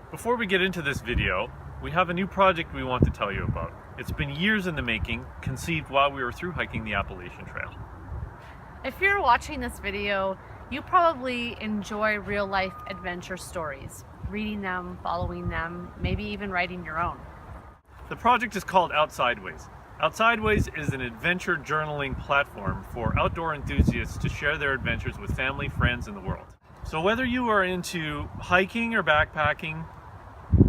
Before we get into this video, we have a new project we want to tell you about. It's been years in the making, conceived while we were through hiking the Appalachian Trail. If you're watching this video, you probably enjoy real-life adventure stories, reading them, following them, maybe even writing your own. The project is called Outsideways. Outsideways is an adventure journaling platform for outdoor enthusiasts to share their adventures with family, friends, and the world. So whether you are into hiking or backpacking,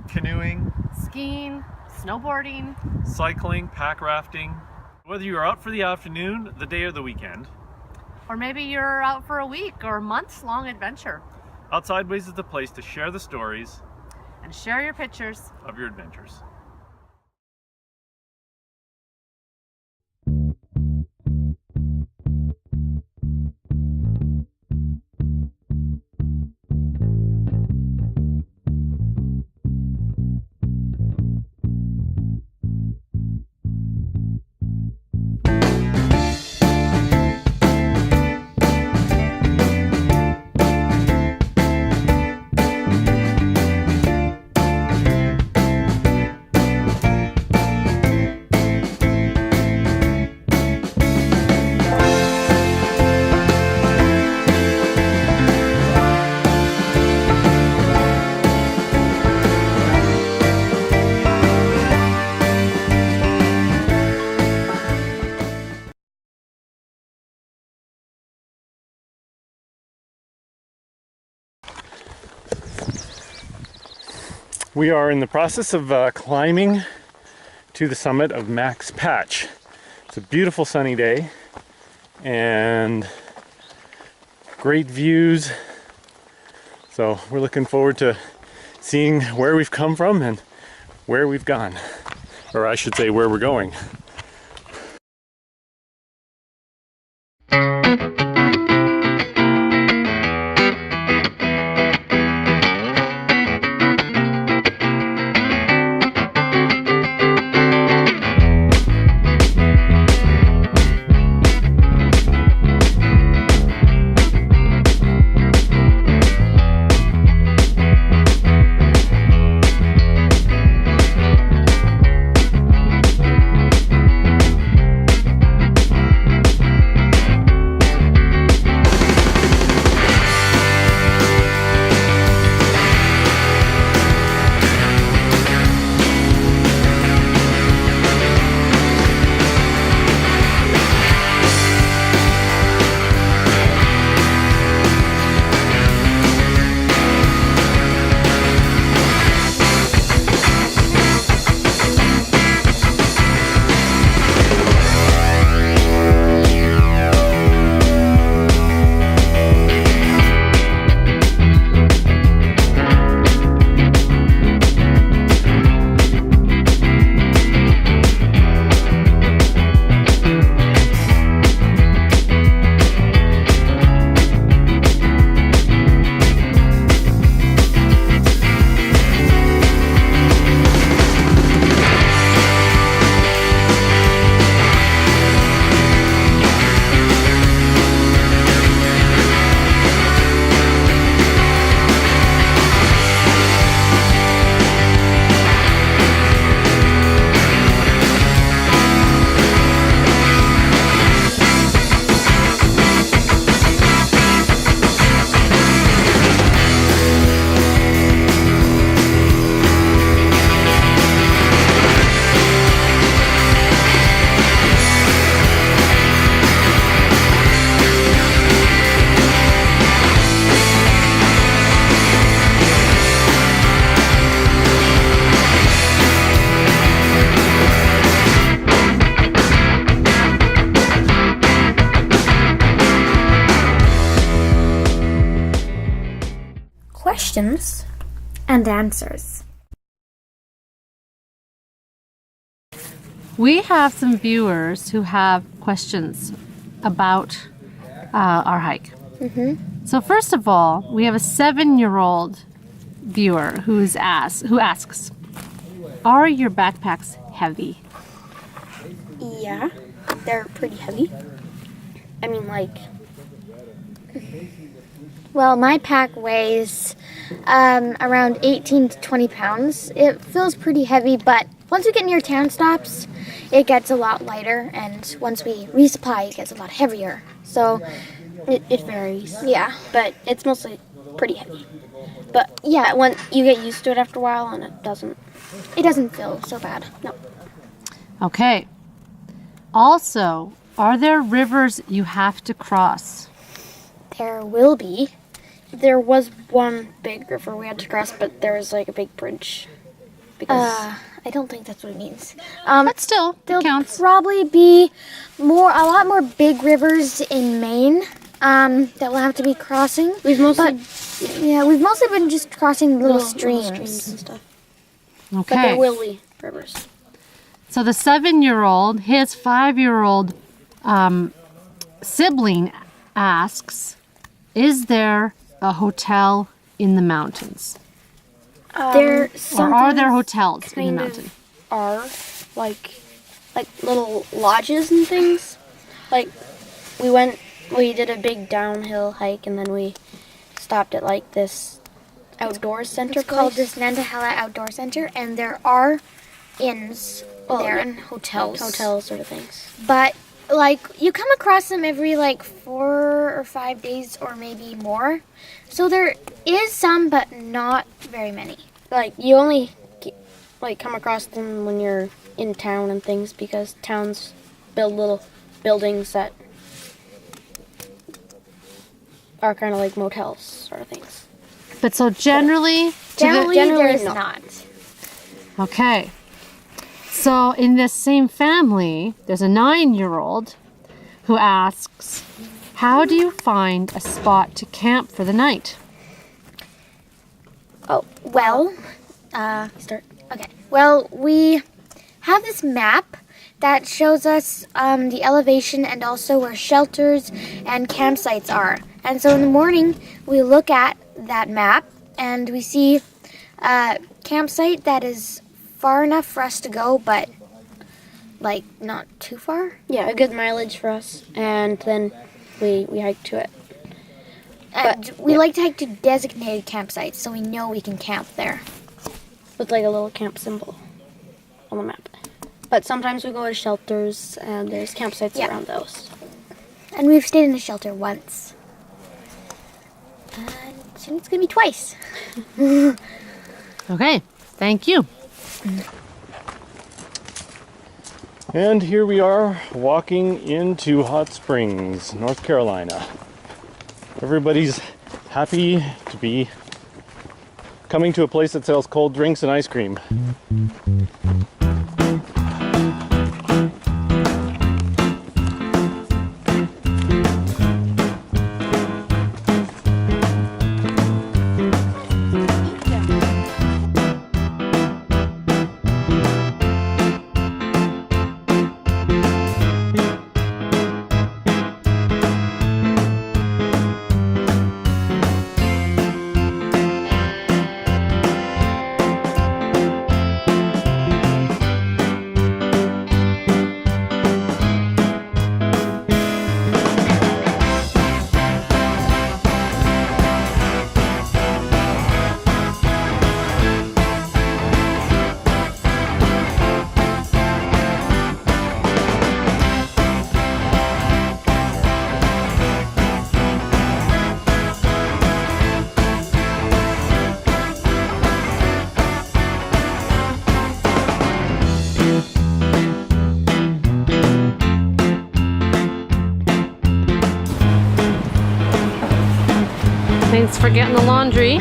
canoeing, Skiing, snowboarding, cycling, pack rafting, whether you are out for the afternoon, the day, or the weekend, or maybe you're out for a week or months-long adventure, Outsideways is the place to share the stories and share your pictures of your adventures. We are in the process of climbing to the summit of Max Patch. It's a beautiful sunny day and great views. So we're looking forward to seeing where we've come from and where we've gone. Or I should say where we're going. Questions and answers. We have some viewers who have questions about our hike. So first of all, we have a 7-year-old viewer who asks, are your backpacks heavy? Yeah, they're pretty heavy. I mean, like, Well, my pack weighs around 18 to 20 pounds. It feels pretty heavy, but once we get near town stops, it gets a lot lighter, and once we resupply, it gets a lot heavier. So It varies. yeah, But it's mostly pretty heavy. But yeah, when you get used to it after a while, and it doesn't feel so bad. No. Okay. Also, are there rivers you have to cross? There will be. There was one big river we had to cross, but there was like a big bridge. Because I don't think that's what it means. But still, it There'll counts. probably be a lot more big rivers in Maine that we'll have to be crossing. we've mostly We've mostly been just crossing little little streams. and stuff. But Okay. there will be rivers. So the 7-year-old, his 5-year-old sibling asks, is there a hotel in the mountains? There Or are there hotels in the kind mountain? of are like little lodges and things. Like we did a big downhill hike, and then we stopped at like this outdoor center It's called place. this Nantahala Outdoor Center, and there are inns there and hotels. Hotel sort of things. But like you come across them every like 4 or 5 days or maybe more. So there is some, but not very many. Like you only come across them when you're in town and things, because towns build little buildings that are kind of like motels sort of things. But so generally, Generally there's no. not. okay. So in this same family, there's a 9-year-old who asks, how do you find a spot to camp for the night? Oh, well, Start. okay. Well, we have this map that shows us the elevation and also where shelters and campsites are. And so in the morning, we look at that map and we see a campsite that is far enough for us to go, but like not too far. Yeah, a good mileage for us, and then we hike to it. And we like to hike to designated campsites so we know we can camp there. With like a little camp symbol on the map. But sometimes we go to shelters, and there's campsites Yeah. around those. And we've stayed in a shelter once. And soon it's going to be twice. Okay, thank you. And here we are walking into Hot Springs, North Carolina. Everybody's happy to be coming to a place that sells cold drinks and ice cream. Thanks for getting the laundry.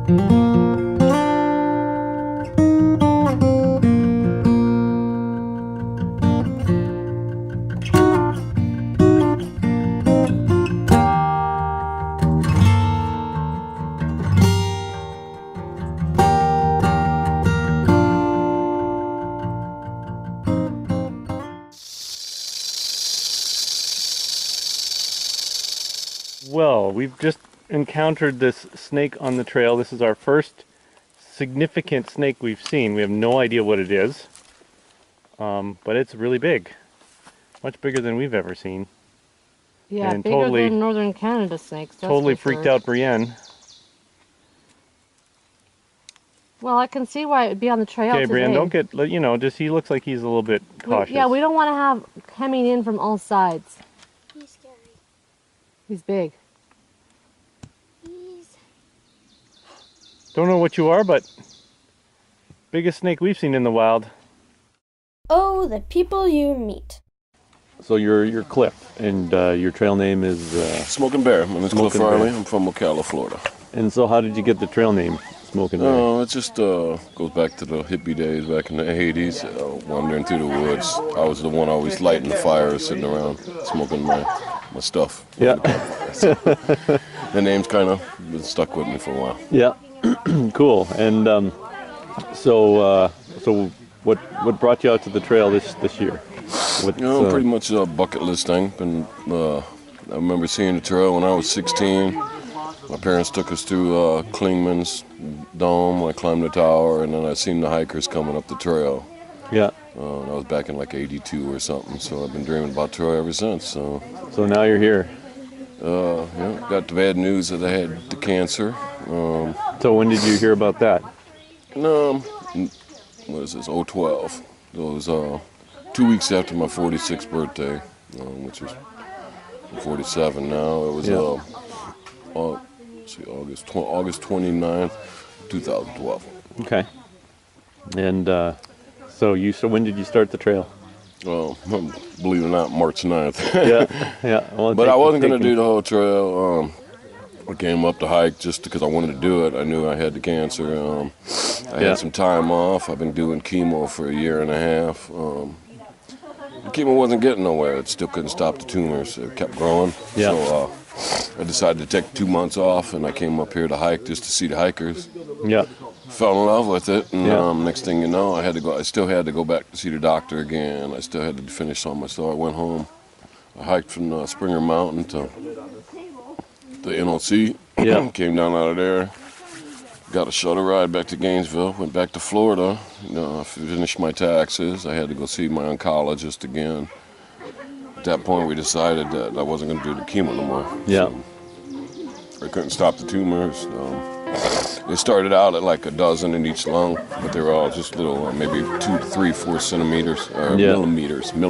Well, we've just encountered this snake on the trail. This is our first significant snake we've seen. We have no idea what it is, but it's really big. Much bigger than we've ever seen. Yeah, And bigger totally- than northern Canada snakes. That's Totally for freaked sure. out Brienne. Well, I can see why it would be on the trail Okay, today. Brienne, don't get, you know, just he looks like he's a little bit cautious. Yeah, we don't want to have coming in from all sides. He's scary. He's big. He's... Don't know what you are, but biggest snake we've seen in the wild. Oh, the people you meet. So you're Cliff, and your trail name is... Smokin Bear. My name's Cliff Smokin Bear. Farley. I'm from Ocala, Florida. And so how did you get the trail name, Smokin Bear? Oh, it just goes back to the hippie days back in the 80s, wandering through the woods. I was the one always lighting the fire, sitting around, smoking my stuff. Yeah. The name's kind of been stuck with me for a while. Yeah, cool. And so what brought you out to the trail this year? What, You know, pretty much a bucket list thing. I remember seeing the trail when I was 16. My parents took us to Klingman's Dome. I climbed the tower, and then I seen the hikers coming up the trail. Yeah. And I was back in like '82 or something, so I've been dreaming about trail ever since. So So now you're here. yeah, got the bad news that I had the cancer. So when did you hear about that? What is this? 012. It was 2 weeks after my 46th birthday, which is 47 now. It was August 29th, 2012. Okay. And so when did you start the trail? Well, believe it or not, March 9th. Yeah. Well, But I wasn't going to do the whole trail. I came up to hike just because I wanted to do it. I knew I had the cancer. I had some time off. I've been doing chemo for a year and a half. The chemo wasn't getting nowhere. It still couldn't stop the tumors. It kept growing. Yeah. So I decided to take 2 months off, and I came up here to hike just to see the hikers. Yeah. Fell in love with it, and Yeah. next thing you know, I still had to go back to see the doctor again. I still had to finish on my story. I went home. I hiked from Springer Mountain to the NOC. Yeah. Came down out of there. Got a shuttle ride back to Gainesville. Went back to Florida. I finished my taxes. I had to go see my oncologist again. At that point, we decided that I wasn't going to do the chemo no more. Yeah. I couldn't stop the tumors. They started out at like a dozen in each lung, but they were all just little, maybe 2 to 3, 4 centimeters, or Yeah. millimeters. And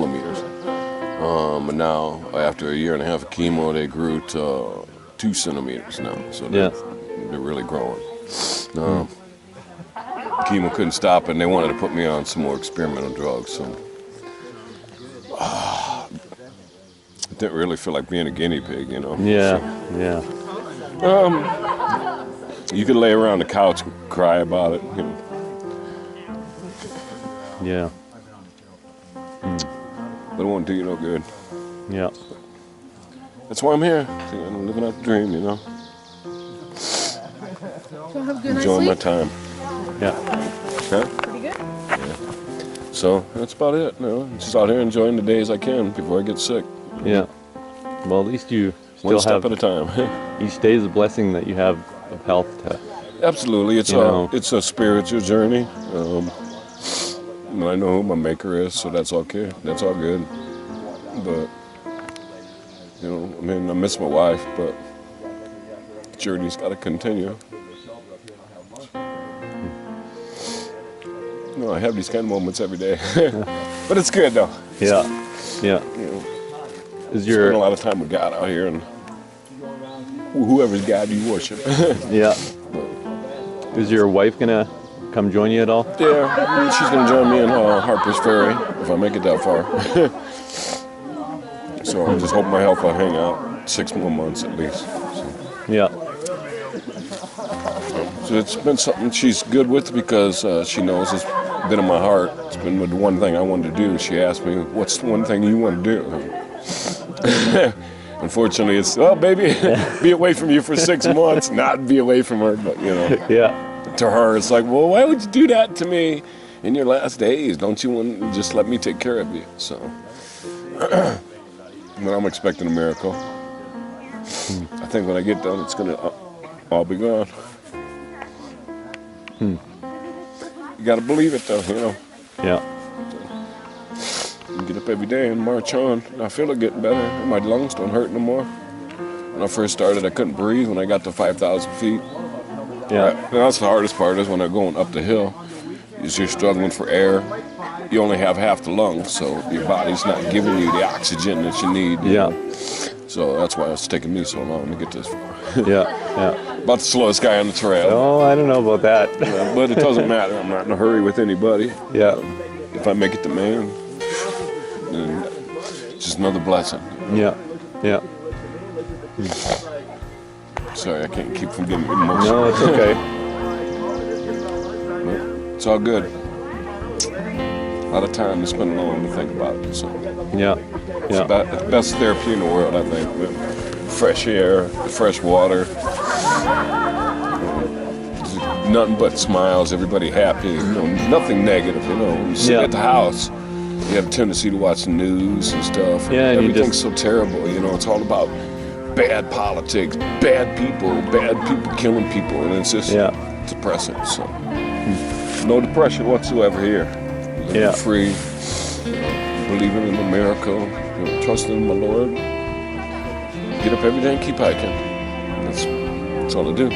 now, after a year and a half of chemo, they grew to 2 centimeters now. So they're really growing. Chemo couldn't stop it, and they wanted to put me on some more experimental drugs. So it didn't really feel like being a guinea pig, you know. Yeah. Yeah. You could lay around the couch and cry about it, you know. Yeah. But it won't do you no good. Yeah. That's why I'm here. I'm living out the dream, you know. Enjoying my time. Yeah. Huh? Pretty good. Yeah. So that's about it. You know, just out here enjoying the days I can before I get sick. Yeah. Well, at least you still One step have at a time. each day is a blessing that you have of health to. Absolutely, it's You know. it's a spiritual journey. And I know who my maker is, so that's okay. That's all good. But you know, I mean, I miss my wife, but the journey's got to continue. No, I have these kind of moments every day, but it's good though. Yeah. Yeah. You know, Is spend your a lot of time with God out here, and whoever's God you worship. yeah. Is your wife gonna come join you at all? Yeah, she's gonna join me in Harper's Ferry if I make it that far. So I just hope my health will hang out 6 more months at least. So, Yeah. So it's been something she's good with because she knows it's been in my heart. It's been the one thing I wanted to do. She asked me, what's the one thing you want to do? Unfortunately, it's, oh, baby, be away from you for 6 months, not be away from her. But, you know, to her, it's like, well, why would you do that to me in your last days? Don't you want to just let me take care of you? So, but I'm expecting a miracle. I think when I get done, it's going to all be gone. You got to believe it, though, you know. Yeah. Get up every day and march on. I feel it getting better. My lungs don't hurt no more. When I first started, I couldn't breathe when I got to 5,000 feet. Yeah. And that's the hardest part is when I'm going up the hill. You're struggling for air. You only have half the lungs, so your body's not giving you the oxygen that you need. Yeah. So that's why it's taking me so long to get this far. Yeah. About the slowest guy on the trail. Oh, I don't know about that. But it doesn't matter. I'm not in a hurry with anybody. Yeah. If I make it to man, then it's just another blessing. Yeah. Sorry, I can't keep from getting emotional. No, it's okay. It's all good. A lot of time to spend alone to think about it. So Yeah. it's about the best therapy in the world, I think. Fresh air, fresh water. Nothing but smiles, everybody happy, you know, nothing negative, you know. You sit at the house, you have a tendency to watch the news and stuff. Yeah, and everything's so terrible, you know, it's all about bad politics, bad people killing people, and it's just depressing, so. No depression whatsoever here. Living free, believing in the miracle, you know, trusting in my Lord. Get up every day and keep hiking. That's all I do.